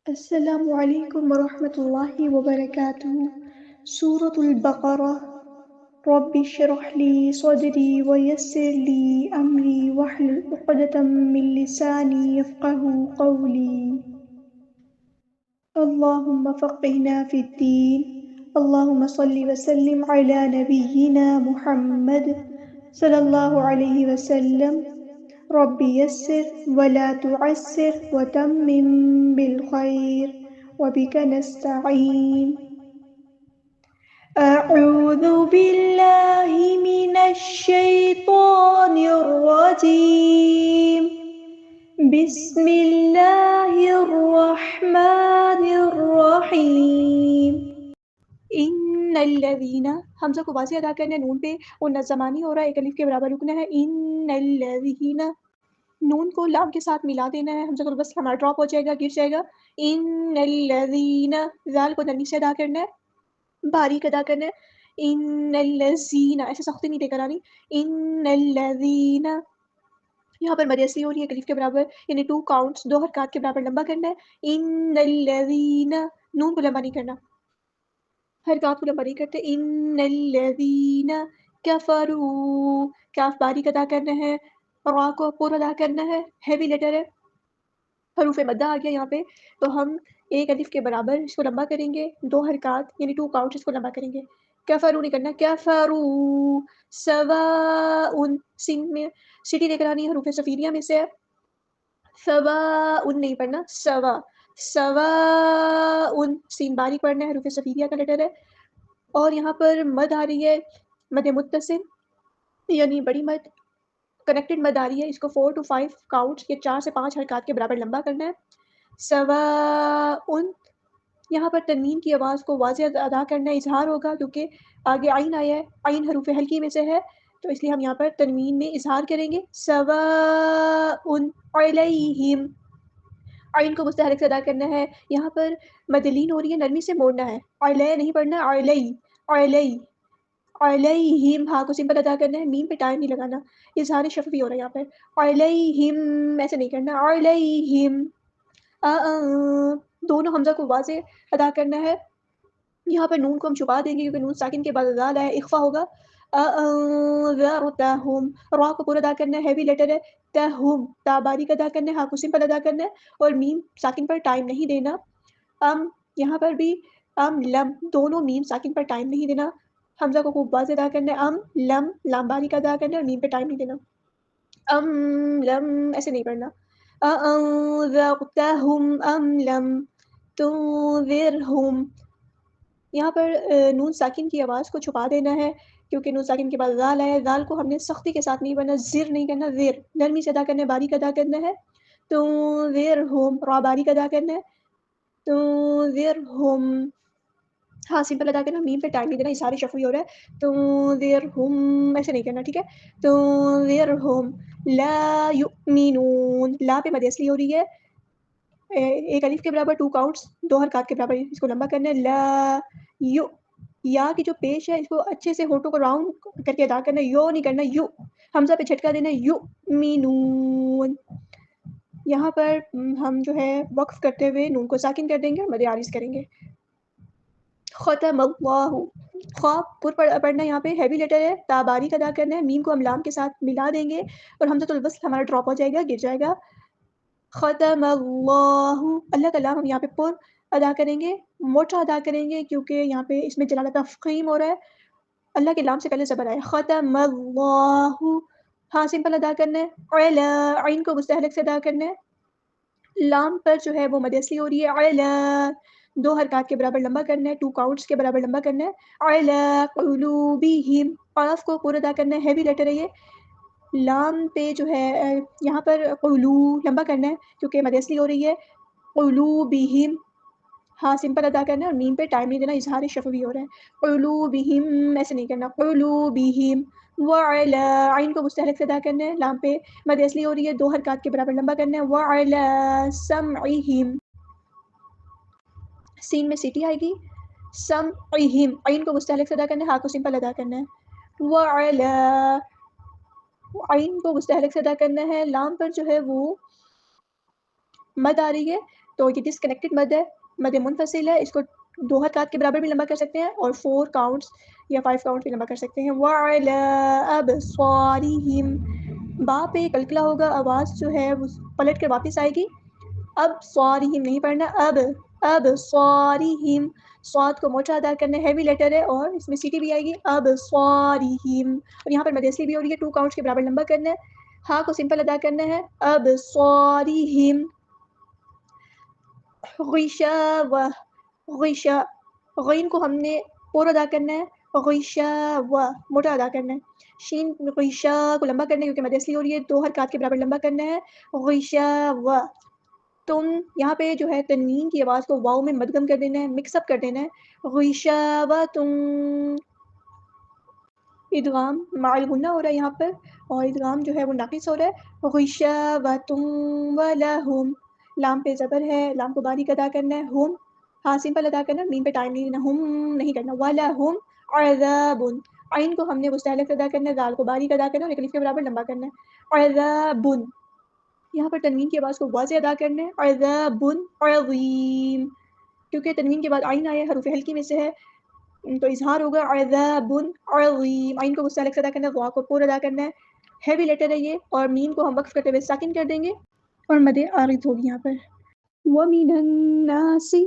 السلام علیکم ورحمۃ اللہ وبرکاتہ۔ سورۃ البقرہ۔ رب اشرح لی صدری ویسر لی امری واحلل عقدۃ من لسانی یفقہوا قولی۔ اللہم فقہنا فی الدین۔ اللہم صلی وسلم علی نبینا محمد صلی اللہ علیہ وسلم۔ رب یسر ولا تعسر وتمم بالخیر وبک نستعین۔ اعوذ باللہ من الشیطان الرجیم۔ بسم اللہ الرحمن الرحیم۔ ان الذین، حمزہ کو واضح ادا کرنا ہے نون پہ، اور زمانی ہو رہا ہے، ایک الف کے برابر رکنا ہے۔ ان الذین، نون کو لام کے ساتھ ملا دینا ہے، حمزہ بس ہمارا ڈراپ ہو جائے گا، گر جائے گا۔ ان الذین، ذال کو نرمی سے ادا کرنا ہے، باریک ادا کرنا ہے۔ ان الذین، ایسے سختی نہیں دے کر آنی۔ ان الذین، یہاں پر مد اصلی ہو رہی ہے الف کے برابر، یعنی 2 کاؤنٹس 2 حرکات کے برابر لمبا کرنا ہے۔ ان الذین، نون کو لمبا نہیں کرنا، حرکات کو لمبا نہیں کرتے۔ ان الذین کفروا، کاف باریک ادا کرنا ہے، را کو پورا ادا کرنا ہے، ہیوی لیٹر ہے، حروف مدہ آ گیا یہاں پہ، تو ہم ایک الف کے برابر اس کو لمبا کریں گے، 2 حرکات یعنی 2 کاؤنٹس اس کو لمبا کریں گے۔ کفروا نہیں کرنا، کفروا سواء، سین میں سٹی لے کر آنی ہے، حروف صفیریہ میں سے ہے، سواء نہیں پڑھنا، سوا سواء، سین باریک پڑھنا ہے، حروف صفیریہ کا لیٹر ہے۔ اور یہاں پر مد آ رہی ہے مد متصل، یعنی بڑی مد، کنیکٹڈ مد آ رہی ہے، اس کو 4 to 5 کاؤنٹ یا 4 سے 5 حرکات کے برابر لمبا کرنا ہے۔ سواء، یہاں پر تنوین کی آواز کو واضح ادا کرنا ہے، اظہار ہوگا کیونکہ آگے عین آیا ہے، عین حروف ہلکی میں سے ہے، تو اس لیے ہم یہاں پر تنوین میں اظہار کریں گے۔ سواء علیہم، عین کو مستحرک سے ادا کرنا ہے، یہاں پر مدلین ہو رہی ہے، نرمی سے موڑنا ہے، علیہ نہیں پڑھنا، علیہ علیہ علیہم، ہاں کو سمپل ادا کرنا ہے، میم پہ ٹائم نہیں لگانا، اظہار شفوی ہو رہا ہے یہاں پر، علیہم ایسے نہیں کرنا، علیہم۔ دونوں حمزہ کو واضح ادا کرنا ہے، یہاں پر نون کو ہم چھپا دیں گے کیونکہ نون ساکن کے بعد ذال ہے، اخفا ہوگا۔ انذرتہم، را کو پورا ادا کرنا ہے، ہیوی لیٹر ہے، تہم، تا باریک ادا کرنا ہے، ہاں کو سمپل ادا کرنا ہے، اور میم ساکن پر ٹائم نہیں دینا۔ یہاں پر بھی لم، دونوں میم ساکن پر ٹائم نہیں دینا، حمزہ کو خوب واضح ادا کرنا ہے، لم، لام باریک ادا کرنا ہے، اور میم پہ ٹائم نہیں دینا، لم ایسے نہیں پڑھنا۔ انذرتہم لم تنذرہم، یہاں پر نون ساکن کی آواز کو چھپا دینا ہے کیونکہ نون ساکن کے بعد ذال ہے، ذال کو ہم نے سختی کے ساتھ نہیں پڑھنا، زر نہیں کرنا، زر نرمی سے ادا کرنا ہے، باریک ادا کرنا ہے۔ تنذرہم، را باریک ادا کرنا ہے، تنذرہم، ہاں سمپل ادا کرنا، میم پہ ٹائم نہیں دینا، اظہار شفوی ہو رہا ہے، تنذرہم ایسے نہیں کرنا، ٹھیک ہے۔ تنذرہم لا یؤمنون، لا پہ مد اصلی ہو رہی ہے، ایک الف کے برابر 2 کاؤنٹس 2 حرکات کے برابر اس کو لمبا کرنا ہے، لا یو، یا کی جو پیش ہے اس کو اچھے سے ہونٹوں کو راؤنڈ کر کے ادا کرنا ہے، یو نہیں کرنا، یو، حمزہ پہ جھٹکا دینا ہے، یؤمنون۔ یہاں پر ہم جو ہے وقف کرتے ہوئے نون کو ساکن کر دیں گے اور مد عارض کریں گے۔ ختم اللہ، خواب پر پڑھنا، یہاں پہ ہیوی لیٹر ہے، تا باریک ادا کرنا ہے، میم کو ہم لام کے ساتھ ملا دیں گے اور حمزۃ الوصل ہمارا ڈراپ ہو جائے گا، گر جائے گا۔ ختم اللہ، اللہ کا لام ہم یہاں پہ پر ادا کریں گے، موٹا ادا کریں گے کیونکہ یہاں پہ اس میں جلالت تفخیم ہو رہا ہے، اللہ کے لام سے پہلے زبر آیا، ختم اللہ، ہاں سمپل ادا کرنا ہے، علی، عین کو مستحلق سے ادا کرنا ہے، لام پر جو ہے وہ مد اصلی ہو رہی ہے، علی، 2 حرکات کے برابر لمبا کرنا ہے، 2 کاؤنٹس کے برابر لمبا کرنا ہے، علی قلوبہم، قاف کو پورا ادا کرنا ہے، ہیوی لیٹر ہے یہ، لام پہ جو ہے یہاں پر قلو لمبا کرنا ہے کیونکہ مد اصلی ہو رہی ہے، قلوبہم، ہاں سمپل ادا کرنا ہے اور میم پہ ٹائم نہیں دینا، اظہار شفوی ہو رہا ہے، قلوبہم ایسے نہیں کرنا، قلوبہم، وعلی، عین کو مستحرک سے ادا کرنا ہے، لام پہ مد اصلی ہو رہی ہے، 2 حرکات کے برابر لمبا کرنا ہے، وعلی سمعہم، سین میں سیٹی آئے گی، سمعہم، عین کو مستحرک سے ادا کرنا ہے، ہاں کو سمپل ادا کرنا ہے، وعلی، عین کو مستحرک سے ادا کرنا ہے، لام پر جو ہے وہ مد آ رہی ہے تو یہ ڈسکنیکٹڈ مد ہے، مد منفصل ہے، اس کو 2 حرکات کے برابر بھی لمبا کر سکتے ہیں اور 4 کاؤنٹس یا 5 کاؤنٹس بھی لمبا کر سکتے ہیں. وَعَلَىٰ أَبْصَارِهِمْ، با پہ کلکلا ہوگا، آواز جو ہے وہ پلٹ کر واپس آئے گی. اب صارہم نہیں پڑھنا، اب صارہم، صاد کو موٹا ادا کرنا ہے، ہیوی لیٹر ہے اور اس میں سیٹی بھی آئے گی. اب صارہم، اور یہاں پر مد اصلی بھی ہو رہی ہے، 2 کاؤنٹس کے برابر لمبا کرنا ہے. ہاں کو سمپل ادا کرنا ہے. اب صارہم، غشاوہ، غشا، غین کو ہم نے پورا ادا کرنا ہے، غشاوہ موٹا ادا کرنا ہے. شین غشا کو لمبا کرنا ہے کیونکہ مد اصلی ہو رہی ہے، 2 حرکات کے برابر لمبا کرنا ہے. غشاوہ، تم یہاں پہ جو ہے تنوین کی آواز کو واؤ میں مدغم کر دینا ہے، مکس اپ کر دینا ہے. غشاوہ تم، ادغام مع الغنہ ہو رہا ہے یہاں پر، اور ادغام جو ہے وہ ناقص ہو رہا ہے. غشاوہ تم ولہم، لام پہ زبر ہے، لام کو باریک ادا کرنا ہے. ہم، ہاں سمپل ادا کرنا، میم پہ ٹائم نہیں دینا، ہم نہیں کرنا. ولہم عذاب، عین کو ہم نے مستعلق ادا کرنا ہے، دال کو باریک ادا کرنا ہے اور ایک الف کے برابر لمبا کرنا ہے. عذاب، یہاں پر تنوین کی آواز کو واضح ادا کرنا ہے. عذاب عظیم، کیونکہ تنوین کے بعد عین آیا حروف ہلکی میں سے ہے تو اظہار ہوگا. عذاب عظیم، عین کو مستعلق ادا کرنا ہے، غا کو پورا ادا کرنا ہے، ہیوی لیٹر ہے یہ، اور میم کو ہم وقف کرتے ہوئے ساکن کر دیں گے اور مد عارض ہوگی یہاں پر. وَمِنَ النَّاسِ،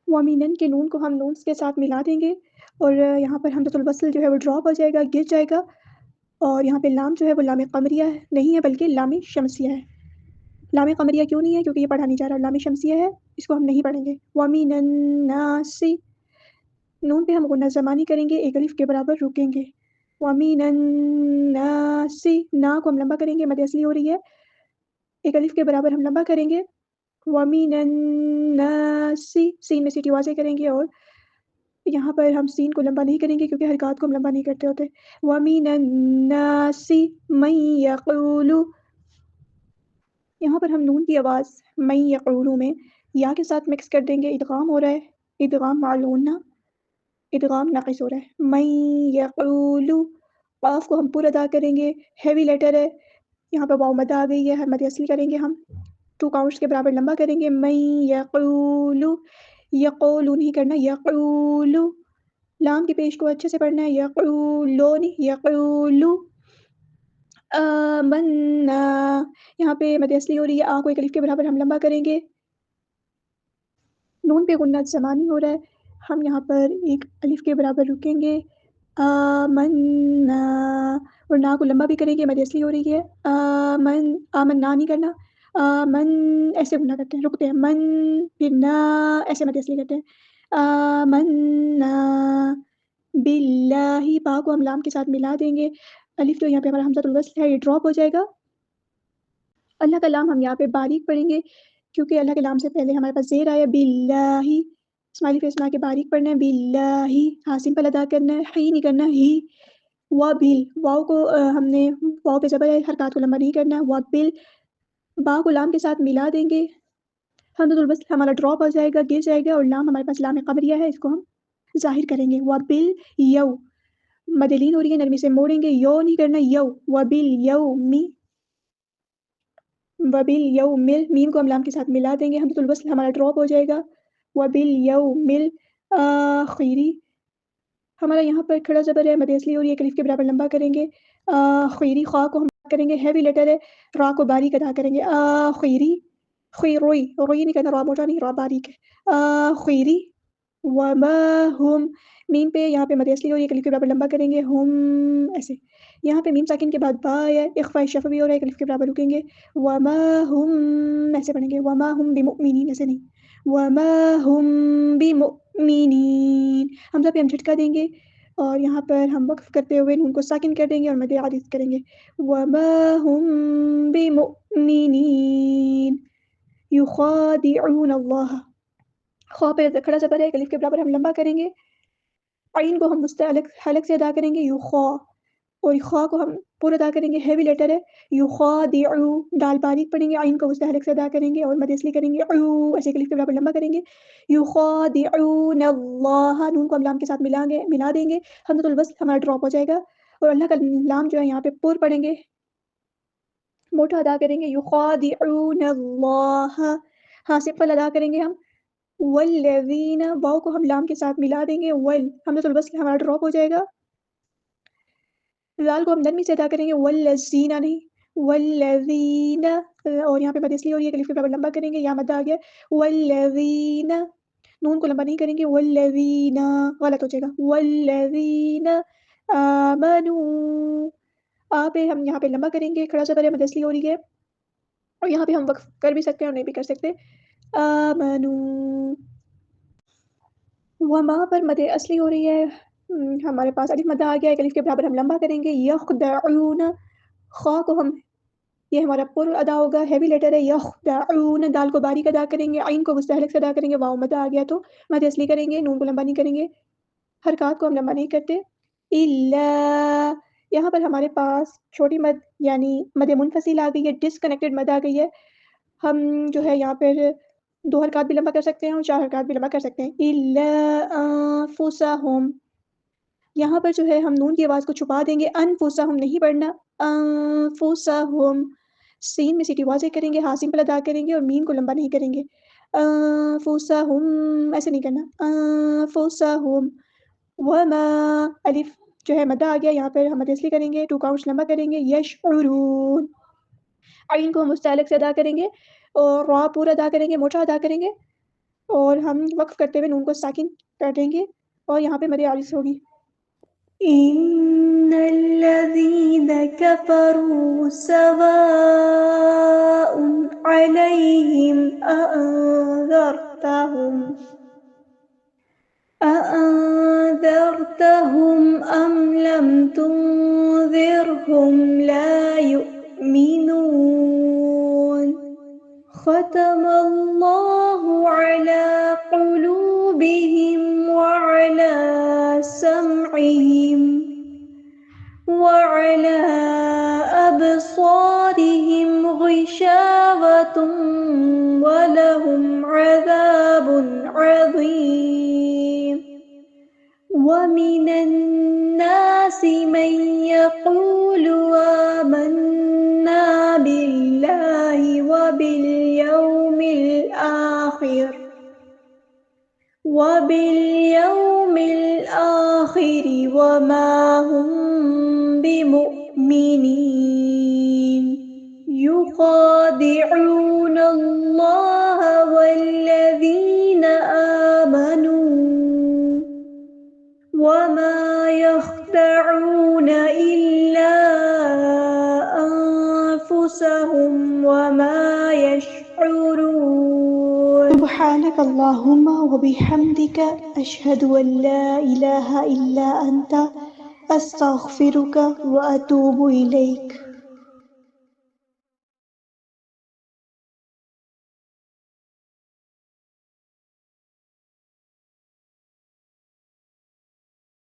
وَمِنَن کے نون کو ہم نونس کے ساتھ ملا دیں گے اور یہاں پر حمزۃ الوصل جو ہے وہ ڈراپ ہو جائے گا، گر جائے گا. اور یہاں پہ لام جو ہے وہ لام قمریہ نہیں ہے بلکہ لام شمسیہ ہے. لام قمریہ کیوں نہیں ہے؟ کیونکہ یہ پڑھا نہیں جا رہا، لام شمسیہ ہے، اس کو ہم نہیں پڑھیں گے. وَمِنَ النَّاسِ، نون پہ ہم غنہ زمانی کریں گے، ایک الف کے برابر رکیں گے. وَمِنَ النَّاسِ، نا کو ہم لمبا کریں گے، مد اصلی ہو رہی ہے، ایک الف کے برابر ہم لمبا کریں گے. وَمِنَ النَّاسِ، سین میں سیٹی واضح کریں گے اور یہاں پر ہم سین کو لمبا نہیں کریں گے کیونکہ حرکات کو ہم لمبا نہیں کرتے ہوتے. وَمِنَ النَّاسِ مَن يَقُولُ، یہاں پر ہم نون کی آواز مَن يَقُولُ میں یا کے ساتھ مکس کر دیں گے، ادغام ہو رہا ہے، ادغام مع الغنہ، ادغام ناقص ہو رہا ہے. مَن يَقُولُ، قاف کو ہم پورا ادا کریں گے، ہیوی لیٹر ہے، یہاں پہ واؤ مد آ گئی ہے، مد اصلی کریں گے ہم، 2 کاؤنٹس کے برابر لمبا کریں گے. مَن يَقُولُ، یقولو نہیں کرنا، یقولو، لام کی پیش کو اچھے سے پڑھنا ہے، یقولو نہیں، یقولو. آمنا، یہاں پہ مد اصلی ہو رہی ہے، آ کو ایک الف کے برابر ہم لمبا کریں گے. نون پہ غنہ زمانی ہو رہا ہے، ہم یہاں پر ایک الف کے برابر رکیں گے. آمنا، اور نا کو لمبا بھی کریں گے، مد اصلی ہو رہی ہے. آمن نا نہیں کرنا، من ایسے غنہ کرتے ہیں، رکتے ہیں، من پھر نا ایسے مد اصلی کرتے ہیں. آمنا باللہ، با کو ہم لام کے ساتھ ملا دیں گے، الف جو یہاں پہ ہمارا حمزۃ الوصل ہے یہ ڈراپ ہو جائے گا. اللہ کا لام ہم یہاں پہ باریک پڑھیں گے کیونکہ اللہ کے لام سے پہلے ہمارے پاس زیر آیا. باللہ، اسماعیلی فیس بنا کے باریک پڑھنا ہے. باللہ، ہاں سمپل ادا کرنا ہے، ہی نہیں کرنا، ہی. وَبِل، واؤ کو ہم نے واؤ پہ زبر ہے، حرکات کو لمبا نہیں کرنا. وَبِل، با کو لام کے ساتھ ملا دیں گے، حمزۃ الوصل ہمارا ڈراپ ہو جائے گا، گر جائے گا، اور لام ہمارے پاس لام قمریہ ہے، اس کو ہم ظاہر کریں گے. وَبِل یو، مدلین ہو رہی ہے، نرمی سے موڑیں گے، یو نہیں کرنا، یو. وَبِل یومی، وَبِل یومل، میم کو ہم لام کے ساتھ ملا دیں گے، حمزۃ الوصل ہمارا ڈراپ ہو جائے گا. وَبِل یومل آخری، ہمارا یہاں پر کھڑا زبر ہے، مد اصلی ہو رہی ہے، ایک الف کے برابر لمبا کریں گے. آخری، خواہ کو ہم کریں گے، ہیوی لیٹر ہے، را کو باریک ادا کریں گے. آخری، خیروئی، روئی نہیں کرنا، را موٹا نہیں، را باریک ہے. آخری، وما ہم، میم پہ یہاں پہ مد اصلی ہو رہی ہے، ایک الف کے برابر لمبا کریں گے، ہم ایسے. یہاں پہ میم ساکن کے بعد با ہے، اخفاء شفوی ہو رہا ہے، ایک الف کے برابر رکیں گے. وما ہم ایسے پڑھیں گے، وما ہم بمؤمنین، ایسے نہیں. وما ہم بمؤمنین، حمزہ پہ ہم جھٹکا دیں گے اور یہاں پر ہم وقف کرتے ہوئے نون کو ساکن کر دیں گے اور مد عارض کریں گے. وما ہم بمؤمنین یخادعون اللہ، خواہ پہ کھڑا زبر ہے، ایک الف کے برابر ہم لمبا کریں گے، عین کو ہم مستعلق حلق سے ادا کریں گے، یخا، اور خواہ کو ہم پورا ادا کریں گے، ہیوی لیٹر ہے، یخادعو، دال باریک پڑھیں گے، عین کو مستعلق سے ادا کریں گے اور مد اصلی کریں گے، عو ایسے الف کے برابر لمبا کریں گے. یخادعون اللہ، نون کو ہم لام کے ساتھ ملا دیں گے، حمزۃ الوصل ہمارا ڈراپ ہو جائے گا اور اللہ کا لام جو ہے یہاں پہ پور پڑھیں گے، موٹا ادا کریں گے. یخادعون اللہ، ہاں سمپل ادا کریں گے ہم. والذین، واؤ کو ہم لام کے ساتھ ملا دیں گے. حمزۃ الوصل ہمارا ڈراپ ہو جائے گا. لال کو ہم نرمی سے ادا کریں گے. والذین نہیں، والذین. اور یہاں پہ مد اس لیے ہو رہی ہے کہ الف کے برابر لمبا کریں گے. یہاں مد آ گیا. والذین، نون کو لمبا نہیں کریں گے. والذین غلط ہو جائے گا. والذین آمنوا، پہ ہم یہاں پہ لمبا کریں گے. کھڑا صدر ہے، مد اصلی ہو رہی ہے. اور یہاں پہ ہم وقف کر بھی سکتے ہیں اور نہیں بھی کر سکتے. آمنوا. وما پر مد اصلی ہو رہی ہے. ہمارے پاس الف مد آ گیا ہے. الف کے برابر ہم لمبا کریں گے. یخدعون، خا کو ہم، یہ ہمارا پر ادا ہوگا. ہیوی لیٹر ہے. یخدعون، دال کو باریک ادا کریں گے. عین کو مستحلق سے ادا کریں گے. واؤ مد آ گیا تو مد اصلی کریں گے. نون کو لمبا نہیں کریں گے. حرکات کو ہم لمبا نہیں کرتے. الا، یہاں پر ہمارے پاس چھوٹی مد یعنی مد منفصل آ گئی ہے. ڈسکنیکٹڈ مد آ گئی ہے. ہم جو ہے یہاں پر 2 حرکات بھی لمبا کر سکتے ہیں اور 4 حرکات بھی لمبا کر سکتے ہیں. الا انفسہم، یہاں پر جو ہے ہم نون کی آواز کو چھپا دیں گے. انفسہم نہیں پڑھنا. انفسہم، سین میں سیٹی واضح کریں گے. ہاں سمپل ادا کریں گے اور میم کو لمبا نہیں کریں گے. انفسہم ایسے نہیں کرنا. انفسہم. وما، الف جو ہے مدہ آ گیا. یہاں پر ہم مد اصلی کریں گے. 2 کاؤنٹس لمبا کریں گے. یشعرون، عین کو ہم مستعلق سے ادا کریں گے اور را پورا ادا کریں گے، موٹا ادا کریں گے. اور ہم وقف کرتے ہوئے نون کو ساکن کر دیں گے اور یہاں پہ مد عارض ہوگی. ان الذین کفروا سواء علیہم أأنذرتهم أم لم تنذرهم لا يؤمنون. ختم الله على قلوبهم وعلى سمعهم وعلى أبصارهم غشاوة ولهم عذاب عظيم. ومن الناس من يقول آمنا بالله وباليوم الآخر وما هم بمؤمنين. يخادعون الله والذين آمنوا وما يخدعون إلا أنفسهم وما يشعرون. سبحانك اللهم وبحمدك أشهد أن لا إله إلا أنت أستغفرك وأتوب إليك.